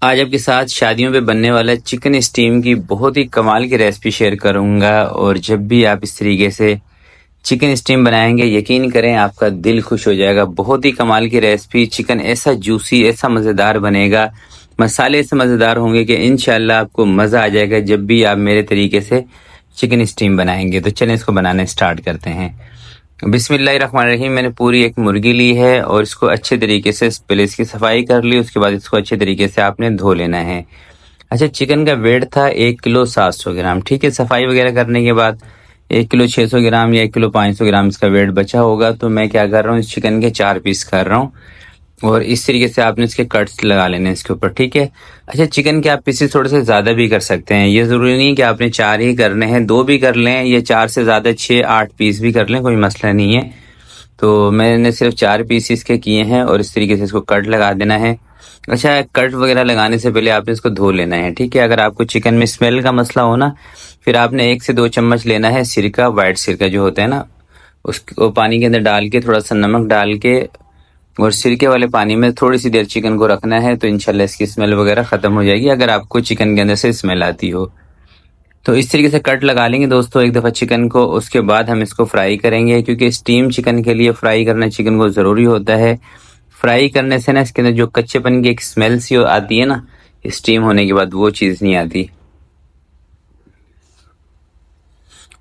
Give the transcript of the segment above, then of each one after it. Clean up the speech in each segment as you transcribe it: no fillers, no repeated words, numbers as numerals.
आज आपके साथ शादियों पे बनने वाला चिकन स्टीम की बहुत ही कमाल की रेसिपी शेयर करूंगा। और जब भी आप इस तरीके से चिकन स्टीम बनाएंगे, यकीन करें आपका दिल खुश हो जाएगा। बहुत ही कमाल की रेसिपी। चिकन ऐसा जूसी, ऐसा मज़ेदार बनेगा, मसाले ऐसे मज़ेदार होंगे कि इंशाल्लाह आपको मज़ा आ जाएगा जब भी आप मेरे तरीके से चिकन स्टीम बनाएंगे। तो चलें इसको बनाना स्टार्ट करते हैं। बिस्मिल्लाहिर्रहमानिर्रहीम। मैंने पूरी एक मुर्गी ली है और इसको अच्छे तरीके से पहले इसकी सफाई कर ली। उसके बाद इसको अच्छे तरीके से आपने धो लेना है। अच्छा, चिकन का वेट था 1 किलो 700 ग्राम। ठीक है, सफाई वगैरह करने के बाद 1 किलो 600 ग्राम या 1 किलो 500 ग्राम इसका वेट बचा होगा। तो मैं क्या कर रहा हूँ, इस चिकन के 4 पीस कर रहा हूँ और इस तरीके से आपने इसके कट्स लगा लेने इसके ऊपर। ठीक है। अच्छा, चिकन के आप पीसेस थोड़े से ज़्यादा भी कर सकते हैं। ये ज़रूरी नहीं कि आपने 4 ही करने हैं, 2 भी कर लें या 4 से ज़्यादा 6-8 पीस भी कर लें, कोई मसला नहीं है। तो मैंने सिर्फ 4 पीस इसके किए हैं और इस तरीके से इसको कट लगा देना है। अच्छा, कट वगैरह लगाने से पहले आपने इसको धो लेना है। ठीक है। अगर आपको चिकन में स्मेल का मसला हो ना, फिर आपने 1 से 2 चम्मच लेना है सिरका, वाइट सिरका जो होता है ना, उसको पानी के अंदर डाल के, थोड़ा सा नमक डाल के और सिरके वाले पानी में थोड़ी सी देर चिकन को रखना है। तो इंशाल्लाह इसकी स्मेल वगैरह ख़त्म हो जाएगी, अगर आपको चिकन के अंदर से स्मेल आती हो। तो इस तरीके से कट लगा लेंगे दोस्तों एक दफ़ा चिकन को। उसके बाद हम इसको फ्राई करेंगे, क्योंकि स्टीम चिकन के लिए फ्राई करना चिकन को ज़रूरी होता है। फ्राई करने से ना इसके अंदर जो कच्चेपन की एक स्मेल सी आती है ना, स्टीम होने के बाद, वो चीज़ नहीं आती।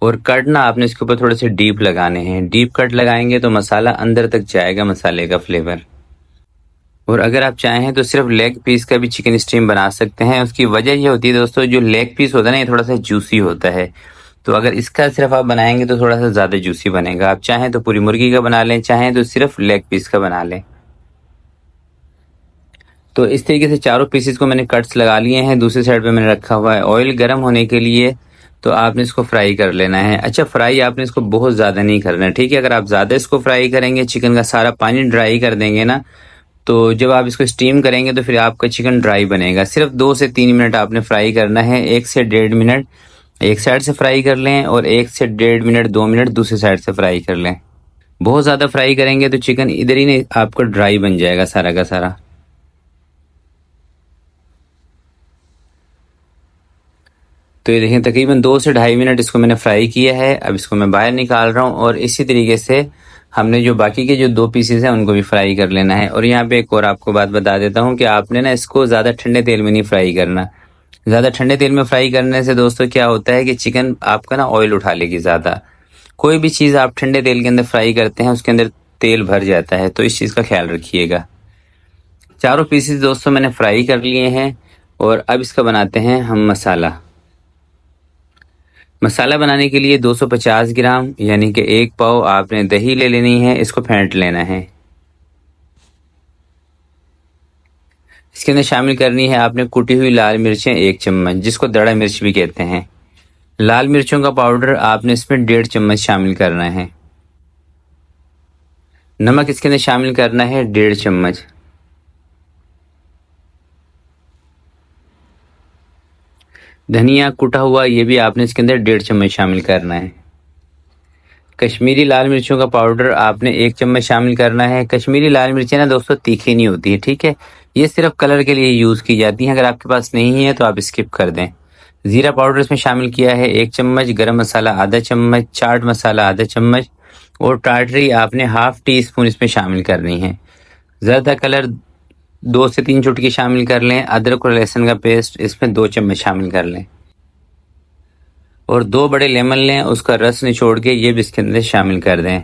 और कट ना आपने इसके ऊपर थोड़े से डीप लगाने हैं। डीप कट लगाएंगे तो मसाला अंदर तक जाएगा, मसाले का फ्लेवर। और अगर आप चाहें तो सिर्फ लेग पीस का भी चिकन स्टीम बना सकते हैं। उसकी वजह ये होती है दोस्तों, जो लेग पीस होता है ना, ये थोड़ा सा जूसी होता है। तो अगर इसका सिर्फ आप बनाएंगे तो थोड़ा सा ज़्यादा जूसी बनेगा। आप चाहें तो पूरी मुर्गी का बना लें, चाहें तो सिर्फ लेग पीस का बना लें। तो इस तरीके से चारों पीसेस को मैंने कट्स लगा लिए हैं। दूसरी साइड पे मैंने रखा हुआ है ऑयल गर्म होने के लिए। तो आपने इसको फ्राई कर लेना है। अच्छा, फ्राई आपने इसको बहुत ज़्यादा नहीं करना है। ठीक है। अगर आप ज़्यादा इसको फ्राई करेंगे, चिकन का सारा पानी ड्राई कर देंगे ना, तो जब आप इसको स्टीम करेंगे तो फिर आपका चिकन ड्राई बनेगा। सिर्फ 2 से 3 मिनट आपने फ्राई करना है। 1 से 1.5 मिनट एक साइड से फ्राई कर लें और 1 से 1.5 मिनट 2 मिनट दूसरी साइड से फ्राई कर लें। बहुत ज़्यादा फ्राई करेंगे तो चिकन इधर ही नहीं, आपका ड्राई बन जाएगा सारा का सारा। तो ये देखें, तकरीबन 2 से 2.5 मिनट इसको मैंने फ्राई किया है। अब इसको मैं बाहर निकाल रहा हूँ और इसी तरीके से हमने जो बाकी के जो 2 पीसेस हैं उनको भी फ्राई कर लेना है। और यहाँ पे एक और आपको बात बता देता हूँ कि आपने ना इसको ज़्यादा ठंडे तेल में नहीं फ्राई करना। ज़्यादा ठंडे तेल में फ्राई करने से दोस्तों क्या होता है कि चिकन आपका ना ऑयल उठा लेगी ज़्यादा। कोई भी चीज़ आप ठंडे तेल के अंदर फ्राई करते हैं, उसके अंदर तेल भर जाता है, तो इस चीज़ का ख्याल रखिएगा। चारों पीसेस दोस्तों मैंने फ्राई कर लिए हैं और अब इसका बनाते हैं हम मसाला। मसाला बनाने के लिए 250 ग्राम यानी कि 1 पाव आपने दही ले लेनी है। इसको फेंट लेना है। इसके अंदर शामिल करनी है आपने कुटी हुई लाल मिर्चें 1 चम्मच, जिसको दड़ा मिर्च भी कहते हैं। लाल मिर्चों का पाउडर आपने इसमें 1.5 चम्मच शामिल करना है। नमक इसके अंदर शामिल करना है 1.5 चम्मच। धनिया कुटा हुआ ये भी आपने इसके अंदर 1.5 चम्मच शामिल करना है। कश्मीरी लाल मिर्चों का पाउडर आपने 1 चम्मच शामिल करना है। कश्मीरी लाल मिर्चें ना दोस्तों तीखी नहीं होती है। ठीक है, ये सिर्फ कलर के लिए यूज़ की जाती हैं। अगर आपके पास नहीं है तो आप स्किप कर दें। ज़ीरा पाउडर इसमें शामिल किया है 1 चम्मच। गरम मसाला आधा चम्मच। चाट मसाला आधा चम्मच और टाटरी आपने हाफ टी स्पून इसमें शामिल करनी है। ज़्यादा कलर 2 से 3 चुटकी शामिल कर लें। अदरक और लहसुन का पेस्ट इसमें 2 चम्मच शामिल कर लें और 2 बड़े लेमन लें, उसका रस निचोड़ के ये भी इसके अंदर शामिल कर दें।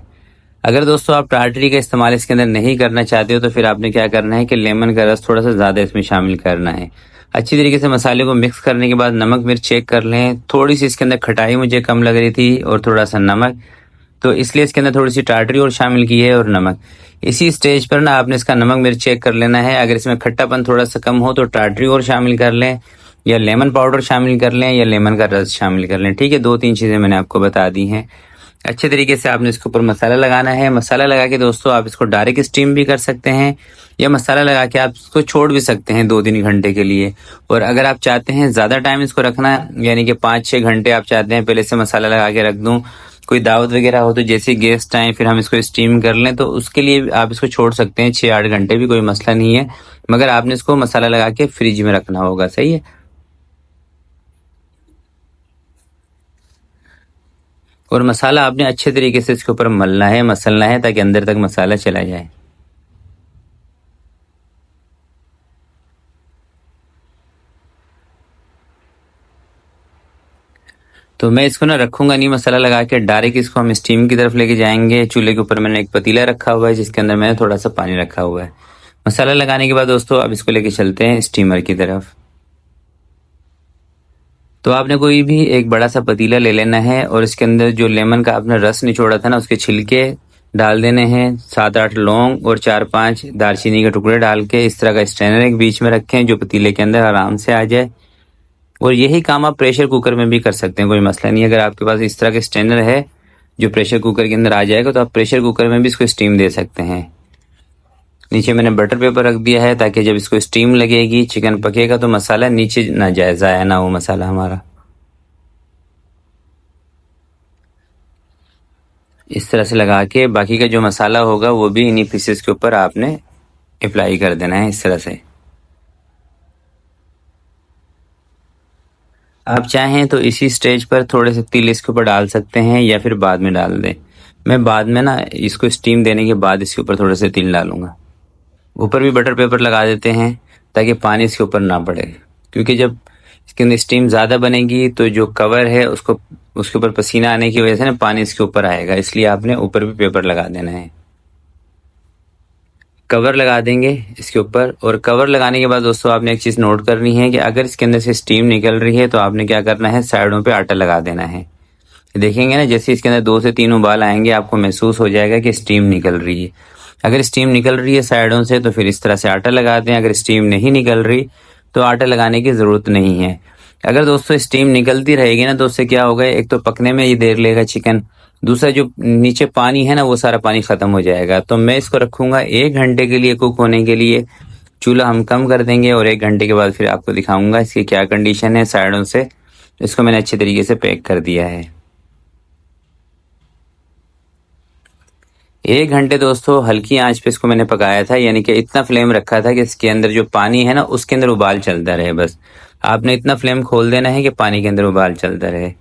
अगर दोस्तों आप टाटरी का इस्तेमाल इसके अंदर नहीं करना चाहते हो तो फिर आपने क्या करना है कि लेमन का रस थोड़ा सा ज़्यादा इसमें शामिल करना है। अच्छी तरीके से मसाले को मिक्स करने के बाद नमक मिर्च चेक कर लें। थोड़ी सी इसके अंदर खटाई मुझे कम लग रही थी और थोड़ा सा नमक, तो इसलिए इसके अंदर थोड़ी सी टाटरी और शामिल की है और नमक। इसी स्टेज पर ना आपने इसका नमक मिर्च चेक कर लेना है। अगर इसमें खट्टापन थोड़ा सा कम हो तो टाटरी और शामिल कर लें या लेमन पाउडर शामिल कर लें या लेमन का रस शामिल कर लें। ठीक है, 2-3 चीज़ें मैंने आपको बता दी हैं। अच्छे तरीके से आपने इसके ऊपर मसाला लगाना है। मसाला लगा के दोस्तों आप इसको डायरेक्ट स्टीम भी कर सकते हैं या मसाला लगा के आप इसको छोड़ भी सकते हैं 2-3 घंटे के लिए। और अगर आप चाहते हैं ज़्यादा टाइम इसको रखना, यानी कि 5-6 घंटे आप चाहते हैं पहले से मसाला लगा के रख दूं, कोई दावत वगैरह हो तो जैसे गेस्ट आए फिर हम इसको स्टीम कर लें, तो उसके लिए आप इसको छोड़ सकते हैं 6-8 घंटे भी, कोई मसला नहीं है। मगर आपने इसको मसाला लगा के फ्रिज में रखना होगा, सही है। और मसाला आपने अच्छे तरीके से इसके ऊपर मलना है, मसलना है, ताकि अंदर तक मसाला चला जाए। तो मैं इसको ना रखूंगा नहीं मसाला लगा के, डायरेक्ट इसको हम स्टीम की तरफ लेके जाएंगे। चूल्हे के ऊपर मैंने एक पतीला रखा हुआ है जिसके अंदर मैंने थोड़ा सा पानी रखा हुआ है। मसाला लगाने के बाद दोस्तों अब इसको लेके चलते हैं स्टीमर की तरफ। तो आपने कोई भी एक बड़ा सा पतीला ले लेना है और इसके अंदर जो लेमन का आपने रस निचोड़ा था ना, उसके छिलके डाल देने हैं। 7-8 लौंग और 4-5 दालचीनी के टुकड़े डाल के इस तरह का स्ट्रेनर एक बीच में रखें जो पतीले के अंदर आराम से आ जाए। और यही काम आप प्रेशर कुकर में भी कर सकते हैं, कोई मसला नहीं। अगर आपके पास इस तरह के स्ट्रेनर है जो प्रेशर कुकर के अंदर आ जाएगा, तो आप प्रेशर कुकर में भी इसको स्टीम दे सकते हैं। नीचे मैंने बटर पेपर रख दिया है ताकि जब इसको स्टीम लगेगी, चिकन पकेगा, तो मसाला नीचे ना जाए, ज़ाया ना हो मसाला हमारा। इस तरह से लगा के बाकी का जो मसाला होगा वो भी इन्हीं पीसेस के ऊपर आपने अप्लाई कर देना है इस तरह से। आप चाहें तो इसी स्टेज पर थोड़े से तिल इसके ऊपर डाल सकते हैं या फिर बाद में डाल दें। मैं बाद में ना इसको स्टीम देने के बाद इसके ऊपर थोड़े से तिल डालूंगा। ऊपर भी बटर पेपर लगा देते हैं ताकि पानी इसके ऊपर ना पड़े, क्योंकि जब इसके अंदर स्टीम ज़्यादा बनेगी तो जो कवर है उसको उसके ऊपर पसीना आने की वजह से ना पानी इसके ऊपर आएगा, इसलिए आपने ऊपर भी पेपर लगा देना है। कवर लगा देंगे इसके ऊपर। और कवर लगाने के बाद दोस्तों आपने एक चीज़ नोट करनी है कि अगर इसके अंदर से स्टीम निकल रही है तो आपने क्या करना है, साइडों पे आटा लगा देना है। देखेंगे ना जैसे इसके अंदर 2 से 3 उबाल आएंगे, आपको महसूस हो जाएगा कि स्टीम निकल रही है। अगर स्टीम निकल रही है साइडों से तो फिर इस तरह से आटा लगा दें। अगर स्टीम नहीं निकल रही तो आटा लगाने की ज़रूरत नहीं है। अगर दोस्तों स्टीम निकलती रहेगी ना तो उससे क्या होगा, एक तो पकने में ये देर लेगा चिकन, दूसरा जो नीचे पानी है ना वो सारा पानी ख़त्म हो जाएगा। तो मैं इसको रखूँगा 1 घंटे के लिए कुक होने के लिए। चूल्हा हम कम कर देंगे और 1 घंटे के बाद फिर आपको दिखाऊंगा इसकी क्या कंडीशन है साइडों से। इसको मैंने अच्छे तरीके से पैक कर दिया है। 1 घंटे दोस्तों हल्की आंच पे इसको मैंने पकाया था, यानी कि इतना फ्लेम रखा था कि इसके अंदर जो पानी है ना उसके अंदर उबाल चलता रहे। बस आपने इतना फ्लेम खोल देना है कि पानी के अंदर उबाल चलता रहे।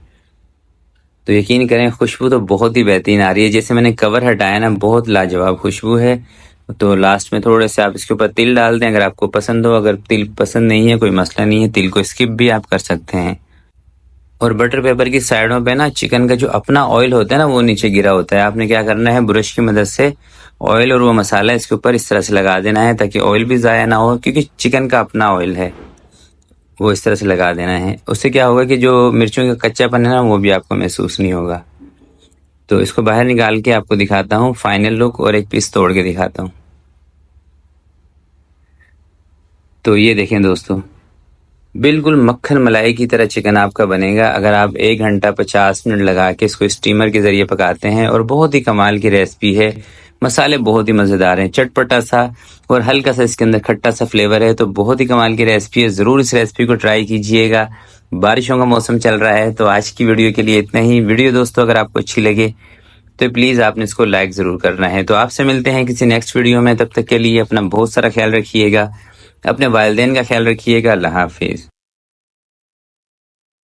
तो यकीन करें खुशबू तो बहुत ही बेहतरीन आ रही है। जैसे मैंने कवर हटाया ना, बहुत लाजवाब खुशबू है। तो लास्ट में थोड़े से आप इसके ऊपर तिल डाल दें अगर आपको पसंद हो। अगर तिल पसंद नहीं है कोई मसला नहीं है, तिल को स्किप भी आप कर सकते हैं। और बटर पेपर की साइडों पे ना चिकन का जो अपना ऑयल होता है ना वो नीचे गिरा होता है। आपने क्या करना है, ब्रश की मदद से ऑयल और वो मसाला इसके ऊपर इस तरह से लगा देना है ताकि ऑयल भी ज़ाया ना हो, क्योंकि चिकन का अपना ऑयल है, वो इस तरह से लगा देना है। उससे क्या होगा कि जो मिर्चों का कच्चापन है ना वो भी आपको महसूस नहीं होगा। तो इसको बाहर निकाल के आपको दिखाता हूँ फाइनल लुक, और एक पीस तोड़ के दिखाता हूँ। तो ये देखें दोस्तों, बिल्कुल मक्खन मलाई की तरह चिकन आपका बनेगा अगर आप 1 घंटा 50 मिनट लगा के इसको स्टीमर के ज़रिए पकाते हैं। और बहुत ही कमाल की रेसिपी है। मसाले बहुत ही मज़ेदार हैं, चटपटा सा और हल्का सा इसके अंदर खट्टा सा फ्लेवर है। तो बहुत ही कमाल की रेसिपी है, ज़रूर इस रेसिपी को ट्राई कीजिएगा। बारिशों का मौसम चल रहा है तो आज की वीडियो के लिए इतना ही। वीडियो दोस्तों अगर आपको अच्छी लगे तो प्लीज़ आपने इसको लाइक ज़रूर करना है। तो आपसे मिलते हैं किसी नेक्स्ट वीडियो में, तब तक के लिए अपना बहुत सारा ख्याल रखिएगा, अपने वालिदैन का ख्याल रखिएगा। अल्लाह हाफिज़।